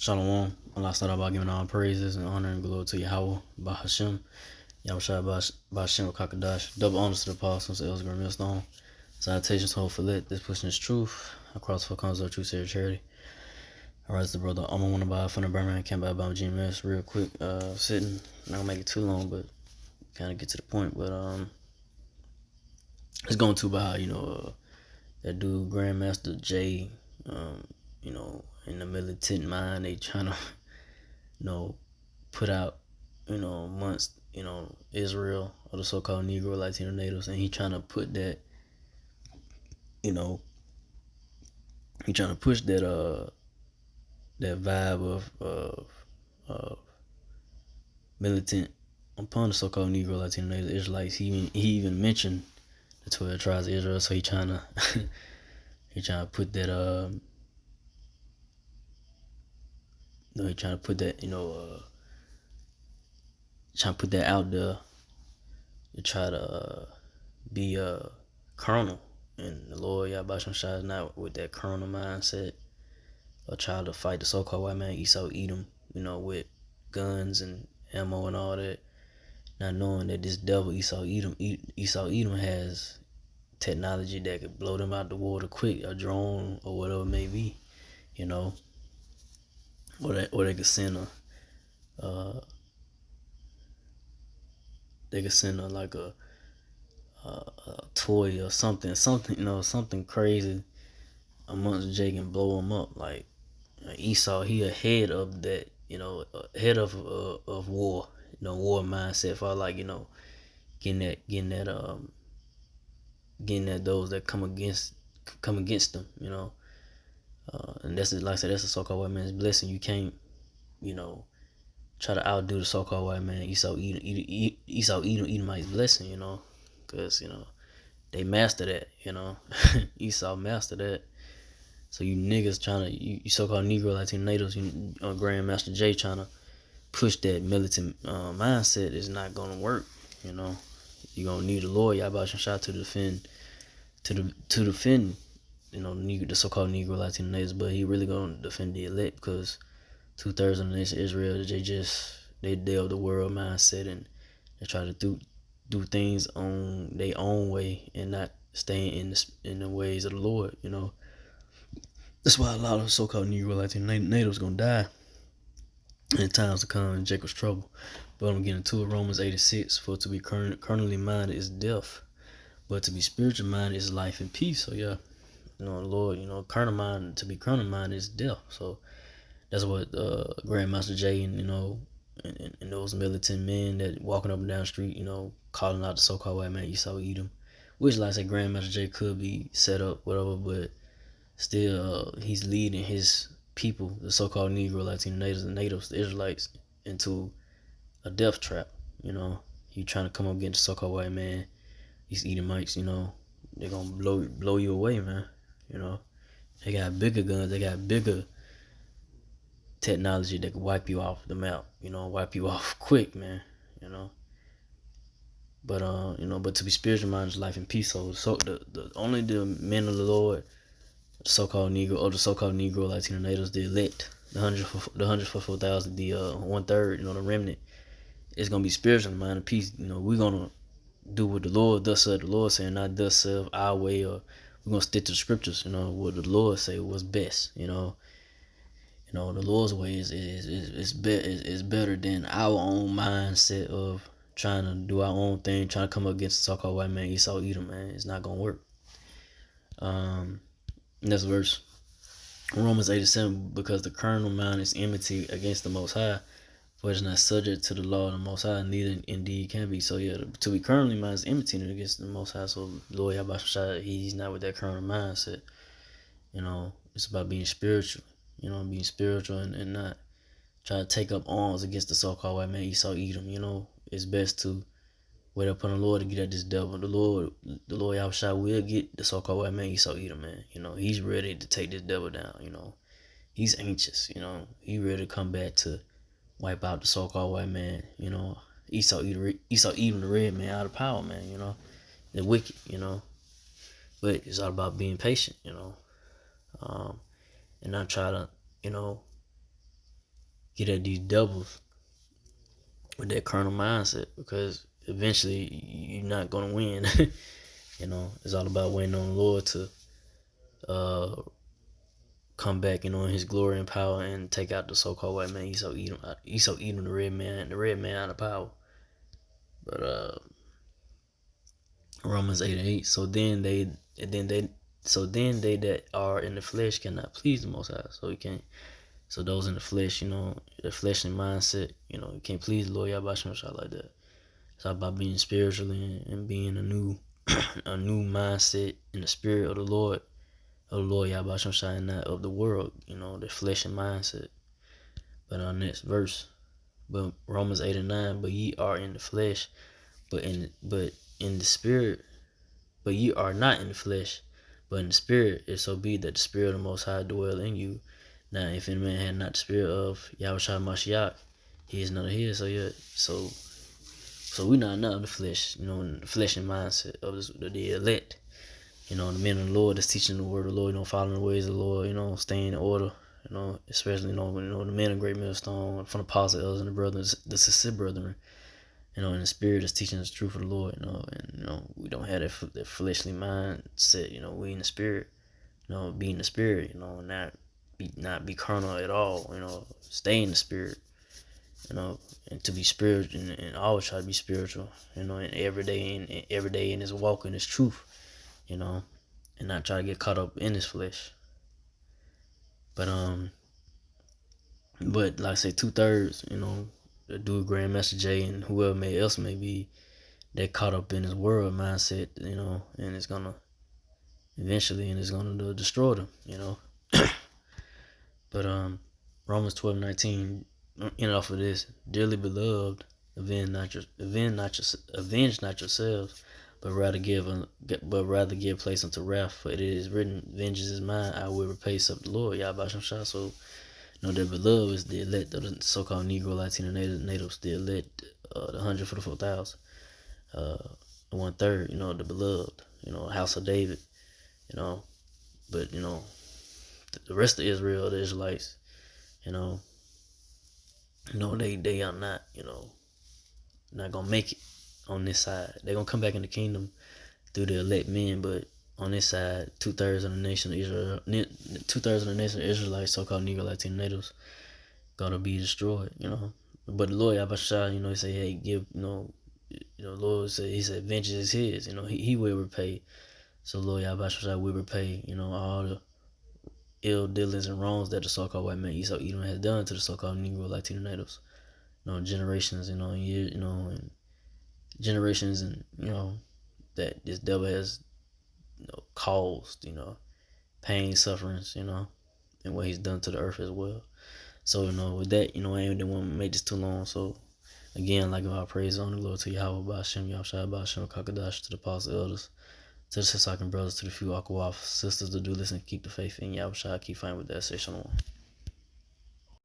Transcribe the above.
Shalom. Allah start out by giving all praises and honor and glory to Yahweh, Bahashem, Yahushua Bahashem Kakadash. Double honors to the apostles, elders, great millstone. Salutations to for lit. This pushing is truth. Across for comes of truth, said charity. Alright, it's the brother. I'm gonna buy from the Birmingham camp by GMS real quick. Sitting. Not gonna make it too long, but kind of get to the point. But it's going to about how that dude Grandmaster J. In the militant mind, they trying to put out, amongst, Israel or the so-called Negro Latino natives, and he trying to put that, he trying to push that vibe of militant upon the so-called Negro Latino natives, Israelites. He even mentioned the 12 tribes of Israel, so he trying to he trying to put that he trying to put that trying to put that out there to try to be carnal. And the Lord Yahweh Shai is not with that carnal mindset or try to fight the so-called white man Esau Edom, with guns and ammo and all that, not knowing that this devil Esau Edom has technology that could blow them out the water quick, a drone or whatever it may be, or they could send like a toy or something, something crazy amongst Jake and blow him up. Like Esau, he ahead of that, ahead of war, war mindset for like, getting at those that come against them, and that's like I said, that's the so-called white man's blessing. You can't, try to outdo the so-called white man Esau Edomite's blessing, because they master that, Esau master that. So you niggas trying to, you so-called Negro Latino natives, Grandmaster J trying to push that militant mindset is not gonna work. You're gonna need a lawyer about your shot to defend, the so-called Negro Latino natives, but he really gonna defend the elect because 2/3 of the nation of Israel, they of the world mindset, and they try to do things on their own way and not staying in the ways of the Lord. That's why a lot of so-called Negro Latino natives gonna die in times to come in Jacob's trouble. But I'm getting to it. Romans 8:6. For to be carnally minded is death, but to be spiritual minded is life and peace. So yeah, Lord, to be carnal minded is death. So that's what Grandmaster J and those militant men that walking up and down the street, calling out the so-called white man Esau Edom, which, like I said, Grandmaster J could be set up, whatever, but still, he's leading his people, the so-called Negro Latino natives, the Israelites, into a death trap. He trying to come up against the so-called white man, these Edomites. They're gonna blow you away, man. They got bigger guns, they got bigger technology that could wipe you off the map, wipe you off quick, man. But to be spiritual minded is life and peace. So the only the men of the Lord, the so-called Negro Latino natives, the elect, the 144,000, the 1/3, the remnant, is gonna be spiritual minded peace. We're gonna do what the Lord, thus said the Lord, saying not thus said our way, or we're gonna stick to the scriptures. What the Lord say was best. The Lord's way is better than our own mindset of trying to do our own thing, trying to come up against the so-called white man Esau Edom, man. It's not gonna work. Next verse, Romans 8:7. Because the carnal mind is enmity against the Most High, for it is not subject to the law of the Most High, neither indeed can be. So yeah, to be carnally mind is enmity against the Most High. So Lord Yahweh, he's not with that carnal mindset. It's about being spiritual. Being spiritual and not try to take up arms against the so-called white man Esau Edom. It's best to wait upon the Lord to get at this devil. The Lord Yahweh will get the so-called white man Esau Edom, man. He's ready to take this devil down. He's anxious. He ready to come back to wipe out the so-called white man. Esau Edom, the red man, out of power, man. The wicked. But it's all about being patient. And not try to, get at these devils with that carnal mindset, because eventually you're not gonna win. It's all about waiting on the Lord to uh come back, in His glory and power, and take out the so-called white man. Esau eating the red man out of power. But Romans 8:8. So then they that are in the flesh cannot please the Most High. So you can't. So those in the flesh, the fleshly mindset, you can't please the Lord Yahweh like that. It's all about being spiritually and being a new a new mindset in the spirit of the Lord Yahweh and not of the world, the fleshly mindset. But on next verse, but Romans 8:9, but ye are in the flesh, but in the spirit, but ye are not in the flesh, but in the spirit, if so be that the spirit of the Most High dwell in you. Now, if any man had not the spirit of Yahweh Mashiach, he is none of his. So we not of the flesh, in the fleshly mindset of the elect. The men of the Lord that's teaching the word of the Lord, following the ways of the Lord, staying in order, especially, the men of great millstone, from the apostles, elders, and the brothers, the sincere brethren, in the spirit is teaching us the truth of the Lord, and we don't have that fleshly mindset, we in the spirit, be in the spirit, not be carnal at all, stay in the spirit, and to be spiritual, and always try to be spiritual, and every day in His walk in His truth, and not try to get caught up in His flesh. But like I say, 2/3, the dude Grandmaster Jay and whoever else may be, they caught up in this world mindset, and it's gonna destroy them, But Romans 12:19, end off of this, dearly beloved, avenge not yourselves, but rather give place unto wrath, for it is written, vengeance is mine, I will repay, saith the Lord. Yahweh Shah. So the beloved is the elect of the so-called Negro, Latino natives, the elect, the 144,000, the 1/3, the beloved, house of David, but the rest of Israel, the Israelites, they are not gonna make it on this side. They're gonna come back in the kingdom through the elect men, but on this side, 2/3 of the nation of Israel, 2/3 of the nation of Israelites, so-called Negro, Latino natives, gonna be destroyed. But the Lord Yahweh, he say, hey, give, Lord said, He said, vengeance is His. He will repay. So Lord Yahweh will repay, all the ill dealings and wrongs that the so-called white man Esau Edom has done to the so-called Negro, Latino natives. Generations, years, and generations, and that this devil has, caused, pain, sufferings, and what he's done to the earth as well. So, with that, I didn't want to make this too long. So, again, like our praise on the Lord to Yahweh Ba'Shem, Yahshua Ba'Shem, Kakadash, to the apostles, elders, to the Sisakan brothers, to the few Akawaf sisters to do listen, keep the faith in Yahweh, keep fighting with that. Say shalom.